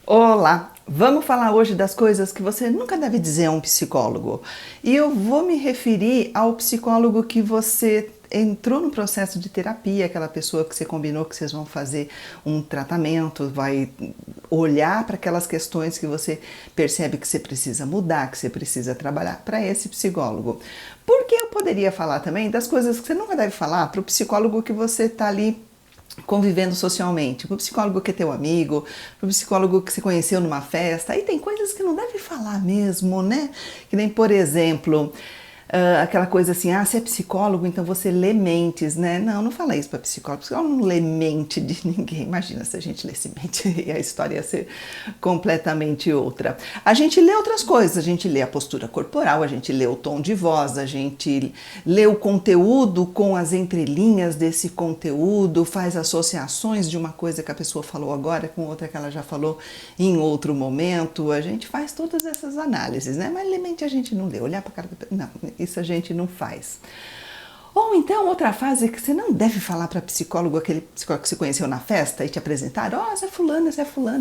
Olá! Vamos falar hoje das coisas que você nunca deve dizer a um psicólogo. E eu vou me referir ao psicólogo que você entrou no processo de terapia, aquela pessoa que você combinou que vocês vão fazer um tratamento, vai olhar para aquelas questões que você percebe que você precisa mudar, que você precisa trabalhar para esse psicólogo. Porque eu poderia falar também das coisas que você nunca deve falar para o psicólogo que você está ali convivendo socialmente, para o psicólogo que é teu amigo, para o psicólogo que você conheceu numa festa. Aí tem coisas que não deve falar mesmo, né? Que nem, por exemplo, aquela coisa assim, você é psicólogo, então você lê mentes, né? Não, não fala isso para psicólogo. Psicólogo não lê mente de ninguém. Imagina se a gente lesse mente e a história ia ser completamente outra. A gente lê outras coisas, a gente lê a postura corporal, a gente lê o tom de voz, a gente lê o conteúdo com as entrelinhas desse conteúdo, faz associações de uma coisa que a pessoa falou agora com outra que ela já falou em outro momento. A gente faz todas essas análises, né? Mas ler mente a gente não lê, olhar para a cara da... Não, isso a gente não faz. Ou então, outra fase que você não deve falar para psicólogo, aquele psicólogo que você conheceu na festa e te apresentaram, essa é fulana,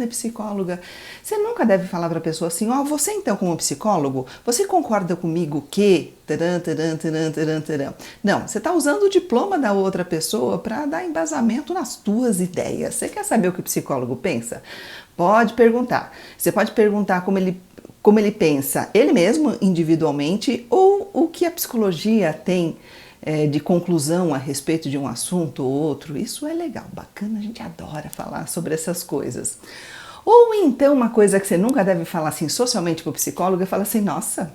é psicóloga. Você nunca deve falar para a pessoa assim, você então como psicólogo, você concorda comigo que... Taran, taran, taran, taran, taran. Não, você está usando o diploma da outra pessoa para dar embasamento nas tuas ideias. Você quer saber o que o psicólogo pensa? Pode perguntar. Você pode perguntar como ele pensa, ele mesmo individualmente, ou o que a psicologia tem de conclusão a respeito de um assunto ou outro. Isso é legal, bacana, a gente adora falar sobre essas coisas. Ou então uma coisa que você nunca deve falar assim socialmente para o psicólogo é falar assim, nossa,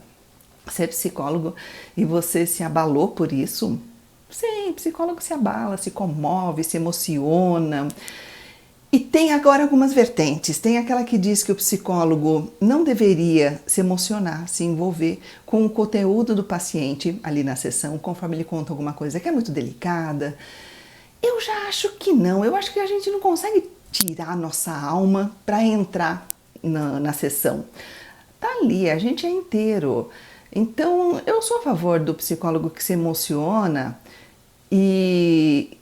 você é psicólogo e você se abalou por isso? Sim, psicólogo se abala, se comove, se emociona. E tem agora algumas vertentes. Tem aquela que diz que o psicólogo não deveria se emocionar, se envolver com o conteúdo do paciente ali na sessão, conforme ele conta alguma coisa que é muito delicada. Eu já acho que não. Eu acho que a gente não consegue tirar a nossa alma para entrar na sessão. Tá ali, a gente é inteiro. Então, eu sou a favor do psicólogo que se emociona e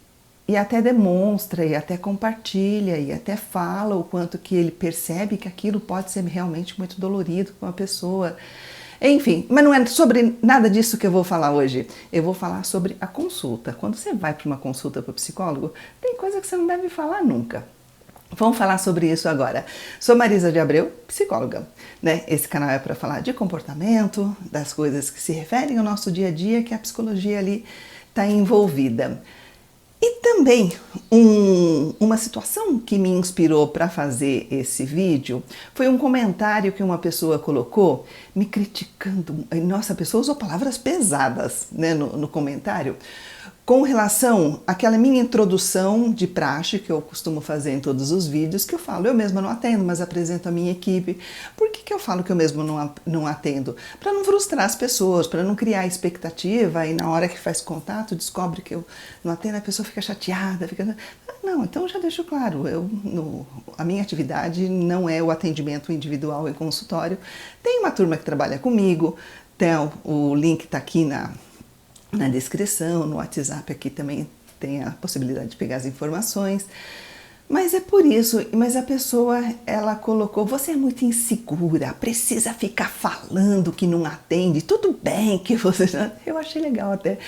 até demonstra, e até compartilha, e até fala o quanto que ele percebe que aquilo pode ser realmente muito dolorido com a pessoa. Enfim, mas não é sobre nada disso que eu vou falar hoje. Eu vou falar sobre a consulta. Quando você vai para uma consulta para o psicólogo, tem coisa que você não deve falar nunca. Vamos falar sobre isso agora. Sou Marisa de Abreu, psicóloga, né? Esse canal é para falar de comportamento, das coisas que se referem ao nosso dia a dia, que a psicologia ali está envolvida. E também uma situação que me inspirou para fazer esse vídeo foi um comentário que uma pessoa colocou me criticando. Nossa, a pessoa usou palavras pesadas, né, no comentário, com relação àquela minha introdução de praxe que eu costumo fazer em todos os vídeos, que eu falo, eu mesma não atendo, mas apresento a minha equipe. Por que eu falo que eu mesma não atendo? Para não frustrar as pessoas, para não criar expectativa e na hora que faz contato descobre que eu não atendo, a pessoa fica chateada, fica... Não, então eu já deixo claro, a minha atividade não é o atendimento individual em consultório. Tem uma turma que trabalha comigo, o link está aqui na descrição, no WhatsApp aqui também tem a possibilidade de pegar as informações. Mas é por isso, mas a pessoa, ela colocou, você é muito insegura, precisa ficar falando que não atende, tudo bem que você... Eu achei legal até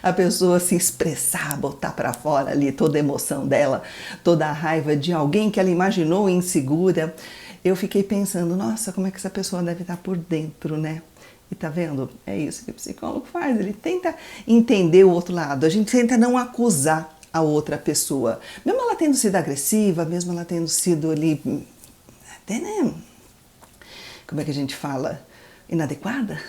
a pessoa se expressar, botar para fora ali toda a emoção dela, toda a raiva de alguém que ela imaginou insegura. Eu fiquei pensando, nossa, como é que essa pessoa deve estar por dentro, né? E tá vendo? É isso que o psicólogo faz, ele tenta entender o outro lado, a gente tenta não acusar a outra pessoa, mesmo ela tendo sido agressiva, mesmo ela tendo sido ali, até, né, como é que a gente fala, inadequada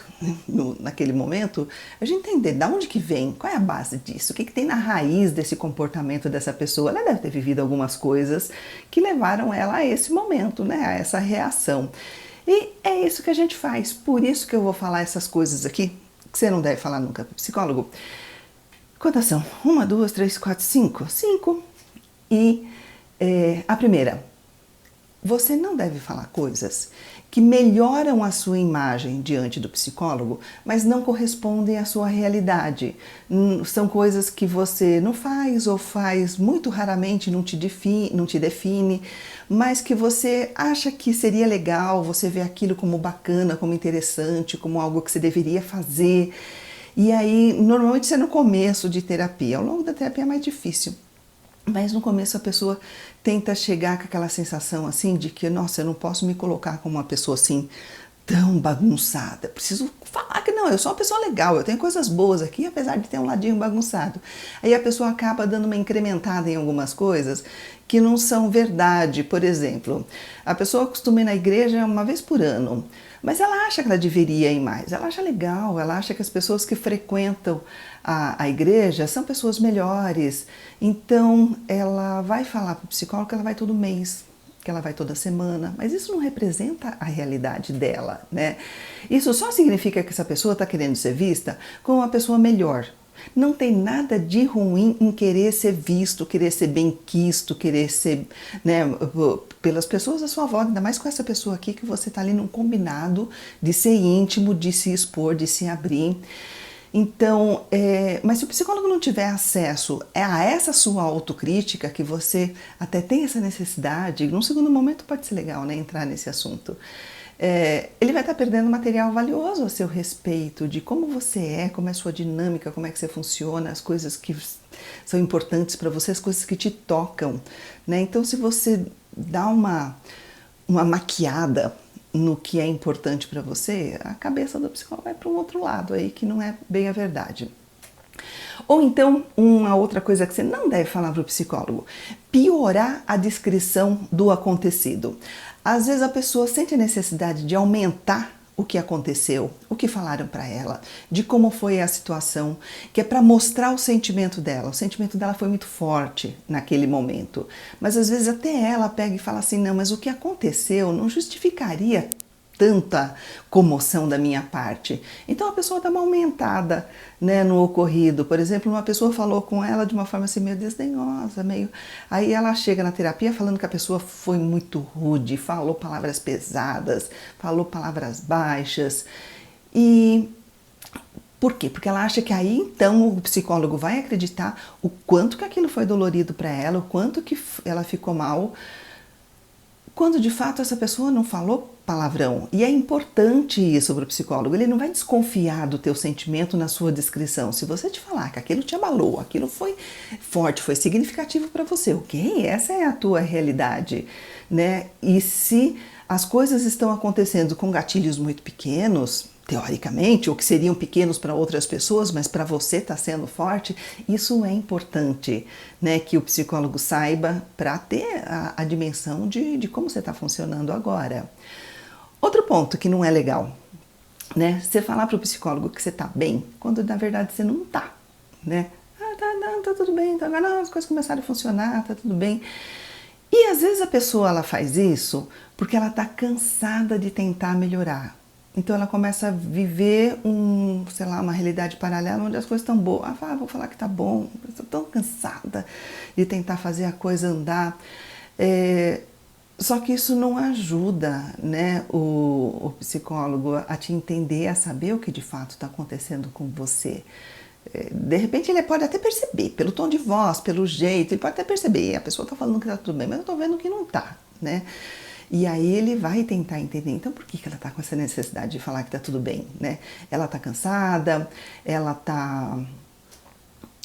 naquele momento, a gente entender de onde que vem, qual é a base disso, o que tem na raiz desse comportamento dessa pessoa. Ela deve ter vivido algumas coisas que levaram ela a esse momento, né, a essa reação. E é isso que a gente faz, por isso que eu vou falar essas coisas aqui, que você não deve falar nunca para o psicólogo. Quantas são? 1, 2, 3, 4, 5? 5. E a primeira, você não deve falar coisas que melhoram a sua imagem diante do psicólogo, mas não correspondem à sua realidade. São coisas que você não faz ou faz muito raramente, não te define, mas que você acha que seria legal, você vê aquilo como bacana, como interessante, como algo que você deveria fazer. E aí, normalmente isso é no começo de terapia. Ao longo da terapia é mais difícil. Mas no começo a pessoa tenta chegar com aquela sensação assim de que, nossa, eu não posso me colocar como uma pessoa assim tão bagunçada. Preciso falar que não, eu sou uma pessoa legal, eu tenho coisas boas aqui, apesar de ter um ladinho bagunçado. Aí a pessoa acaba dando uma incrementada em algumas coisas que não são verdade. Por exemplo, a pessoa costuma ir na igreja uma vez por ano, mas ela acha que ela deveria ir mais, ela acha legal, ela acha que as pessoas que frequentam a igreja são pessoas melhores, então ela vai falar para o psicólogo que ela vai todo mês, que ela vai toda semana, mas isso não representa a realidade dela, né? Isso só significa que essa pessoa está querendo ser vista como uma pessoa melhor. Não tem nada de ruim em querer ser visto, querer ser bem-quisto, querer ser, né, pelas pessoas à sua volta, ainda mais com essa pessoa aqui que você está ali num combinado de ser íntimo, de se expor, de se abrir. Então, mas se o psicólogo não tiver acesso a essa sua autocrítica, que você até tem essa necessidade, num segundo momento pode ser legal, né, entrar nesse assunto, ele vai estar perdendo material valioso a seu respeito, de como você é, como é a sua dinâmica, como é que você funciona, as coisas que são importantes para você, as coisas que te tocam, né? Então, se você dá uma maquiada no que é importante para você, a cabeça do psicólogo vai para um outro lado aí que não é bem a verdade. Ou então, uma outra coisa que você não deve falar para o psicólogo, piorar a descrição do acontecido. Às vezes a pessoa sente a necessidade de aumentar o que aconteceu, o que falaram para ela, de como foi a situação, que é para mostrar o sentimento dela. O sentimento dela foi muito forte naquele momento. Mas às vezes até ela pega e fala assim, não, mas o que aconteceu não justificaria tanta comoção da minha parte. Então a pessoa dá uma aumentada, né, no ocorrido. Por exemplo, uma pessoa falou com ela de uma forma assim meio desdenhosa, meio... Aí ela chega na terapia falando que a pessoa foi muito rude, falou palavras pesadas, falou palavras baixas. E por quê? Porque ela acha que aí então o psicólogo vai acreditar o quanto que aquilo foi dolorido para ela, o quanto que ela ficou mal, quando de fato essa pessoa não falou palavrão. E é importante isso para o psicólogo, ele não vai desconfiar do teu sentimento na sua descrição. Se você te falar que aquilo te abalou, aquilo foi forte, foi significativo para você, ok? Essa é a tua realidade, né? E se as coisas estão acontecendo com gatilhos muito pequenos, teoricamente, ou que seriam pequenos para outras pessoas, mas para você está sendo forte, isso é importante, né, que o psicólogo saiba para ter a dimensão de como você está funcionando agora. Outro ponto que não é legal, né, você falar para o psicólogo que você está bem, quando na verdade você não está, né? Tá tudo bem, tá, não, as coisas começaram a funcionar, tá tudo bem. E às vezes a pessoa ela faz isso porque ela está cansada de tentar melhorar. Então ela começa a viver sei lá, uma realidade paralela onde as coisas estão boas. Vou falar que tá bom, estou tão cansada de tentar fazer a coisa andar. Só que isso não ajuda, né, o psicólogo a te entender, a saber o que de fato está acontecendo com você. De repente ele pode até perceber, pelo tom de voz, pelo jeito, ele pode até perceber, a pessoa está falando que está tudo bem, mas eu estou vendo que não está, né? E aí ele vai tentar entender, então por que ela está com essa necessidade de falar que está tudo bem, né? Ela está cansada,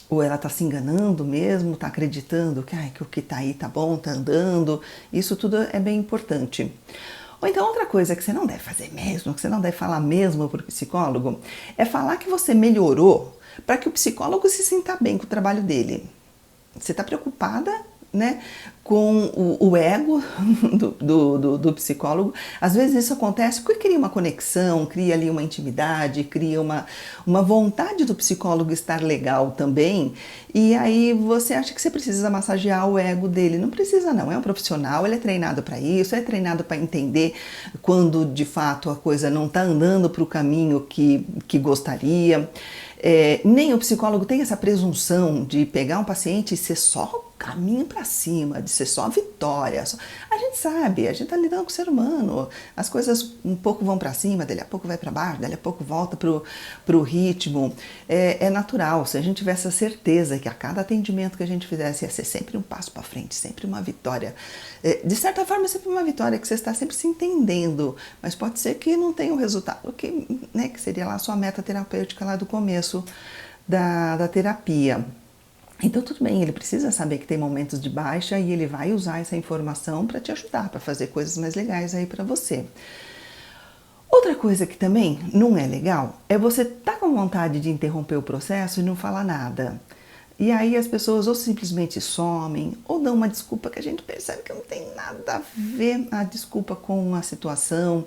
ou ela está se enganando mesmo, está acreditando que o que está aí está bom, está andando, isso tudo é bem importante. Ou então outra coisa que você não deve fazer mesmo, que você não deve falar mesmo para o psicólogo, é falar que você melhorou para que o psicólogo se sinta bem com o trabalho dele. Você está preocupada, né, com o ego do psicólogo. Às vezes isso acontece porque cria uma conexão, cria ali uma intimidade, cria uma vontade do psicólogo estar legal também, e aí você acha que você precisa massagear o ego dele. Não precisa não, é um profissional, ele é treinado para isso, é treinado para entender quando de fato a coisa não está andando para o caminho que gostaria. Nem o psicólogo tem essa presunção de pegar um paciente e ser só caminho para cima, de ser só vitória. A gente sabe, a gente tá lidando com o ser humano. As coisas um pouco vão para cima, dali a pouco vai para baixo, dali a pouco volta pro ritmo. É natural, se a gente tivesse a certeza que a cada atendimento que a gente fizesse ia ser sempre um passo para frente, sempre uma vitória. De certa forma, é sempre uma vitória, que você está sempre se entendendo, mas pode ser que não tenha o resultado que seria lá a sua meta terapêutica lá do começo da terapia. Então tudo bem, ele precisa saber que tem momentos de baixa e ele vai usar essa informação para te ajudar, para fazer coisas mais legais aí para você. Outra coisa que também não é legal é você estar com vontade de interromper o processo e não falar nada. E aí as pessoas ou simplesmente somem ou dão uma desculpa que a gente percebe que não tem nada a ver a desculpa com a situação.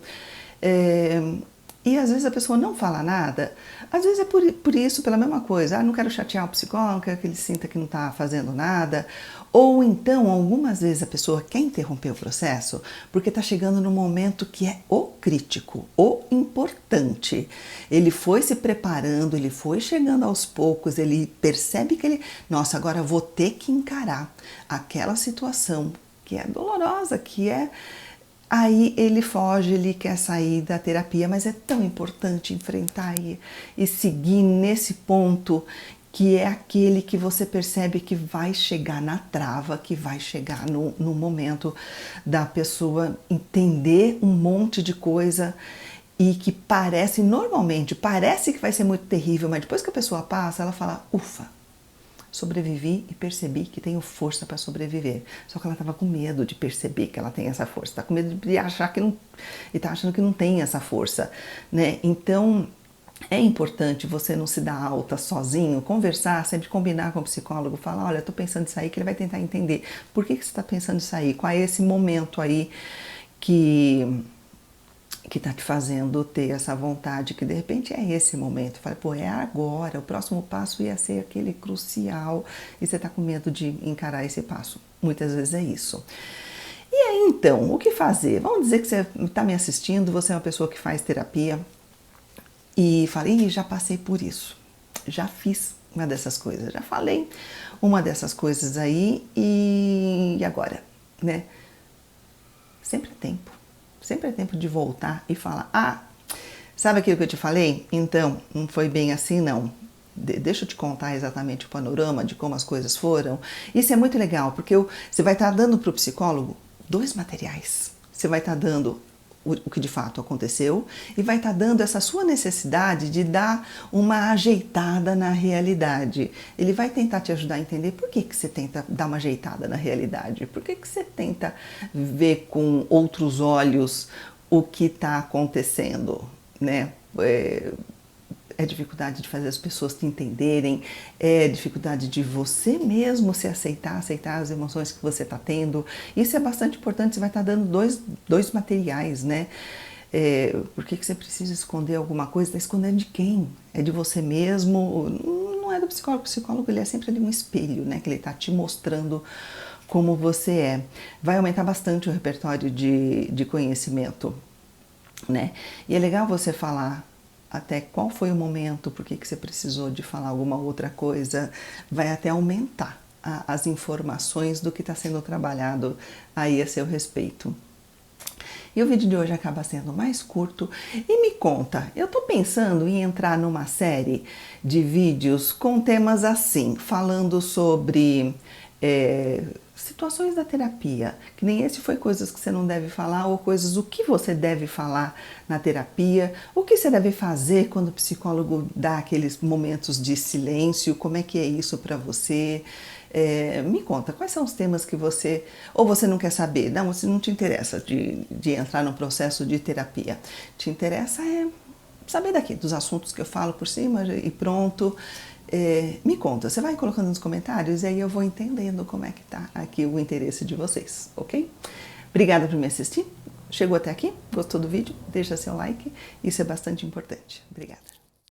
E às vezes a pessoa não fala nada, às vezes é por isso, pela mesma coisa, não quero chatear o psicólogo, não quero que ele sinta que não está fazendo nada, ou então algumas vezes a pessoa quer interromper o processo porque está chegando no momento que é o crítico, o importante. Ele foi se preparando, ele foi chegando aos poucos, ele percebe que nossa, agora eu vou ter que encarar aquela situação que é dolorosa, que é... Aí ele foge, ele quer sair da terapia, mas é tão importante enfrentar e seguir nesse ponto que é aquele que você percebe que vai chegar na trava, que vai chegar no momento da pessoa entender um monte de coisa e que normalmente parece que vai ser muito terrível, mas depois que a pessoa passa, ela fala, ufa, sobrevivi e percebi que tenho força para sobreviver. Só que ela estava com medo de perceber que ela tem essa força, está com medo de achar que não, e está achando que não tem essa força, né? Então é importante você não se dar alta sozinho, conversar, sempre combinar com o psicólogo, falar, olha, estou pensando em sair, que ele vai tentar entender por que você está pensando em sair, qual é esse momento aí que está te fazendo ter essa vontade, que de repente é esse momento. Fala, pô, é agora, o próximo passo ia ser aquele crucial e você está com medo de encarar esse passo. Muitas vezes é isso. E aí então, o que fazer? Vamos dizer que você está me assistindo, você é uma pessoa que faz terapia e fala, já passei por isso, já fiz uma dessas coisas, já falei uma dessas coisas aí e agora, né? Sempre é tempo. Sempre é tempo de voltar e falar, sabe aquilo que eu te falei? Então, não foi bem assim não. Deixa eu te contar exatamente o panorama de como as coisas foram. Isso é muito legal, porque você vai estar dando para o psicólogo 2 materiais. Você vai estar dando o que de fato aconteceu e vai estar dando essa sua necessidade de dar uma ajeitada na realidade. Ele vai tentar te ajudar a entender por que você tenta dar uma ajeitada na realidade, por que você tenta ver com outros olhos o que está acontecendo, né? É dificuldade de fazer as pessoas te entenderem, é dificuldade de você mesmo se aceitar as emoções que você está tendo. Isso é bastante importante, você vai estar dando dois materiais, né? Por que você precisa esconder alguma coisa? Está escondendo de quem? É de você mesmo? Não é do psicólogo. O psicólogo ele é sempre ali um espelho, né? Que ele está te mostrando como você é. Vai aumentar bastante o repertório de conhecimento, né? E é legal você falar até qual foi o momento, por que você precisou de falar alguma outra coisa, vai até aumentar as informações do que está sendo trabalhado aí a seu respeito. E o vídeo de hoje acaba sendo mais curto. E me conta, eu estou pensando em entrar numa série de vídeos com temas assim, falando sobre situações da terapia, que nem esse foi coisas que você não deve falar ou coisas o que você deve falar na terapia, o que você deve fazer quando o psicólogo dá aqueles momentos de silêncio, como é que é isso para você? Me conta, quais são os temas que você, ou você não quer saber, não, você não te interessa de entrar no processo de terapia, te interessa saber daqui, dos assuntos que eu falo por cima e pronto. Me conta, você vai colocando nos comentários e aí eu vou entendendo como é que tá aqui o interesse de vocês, ok? Obrigada por me assistir, chegou até aqui, gostou do vídeo? Deixa seu like, isso é bastante importante. Obrigada.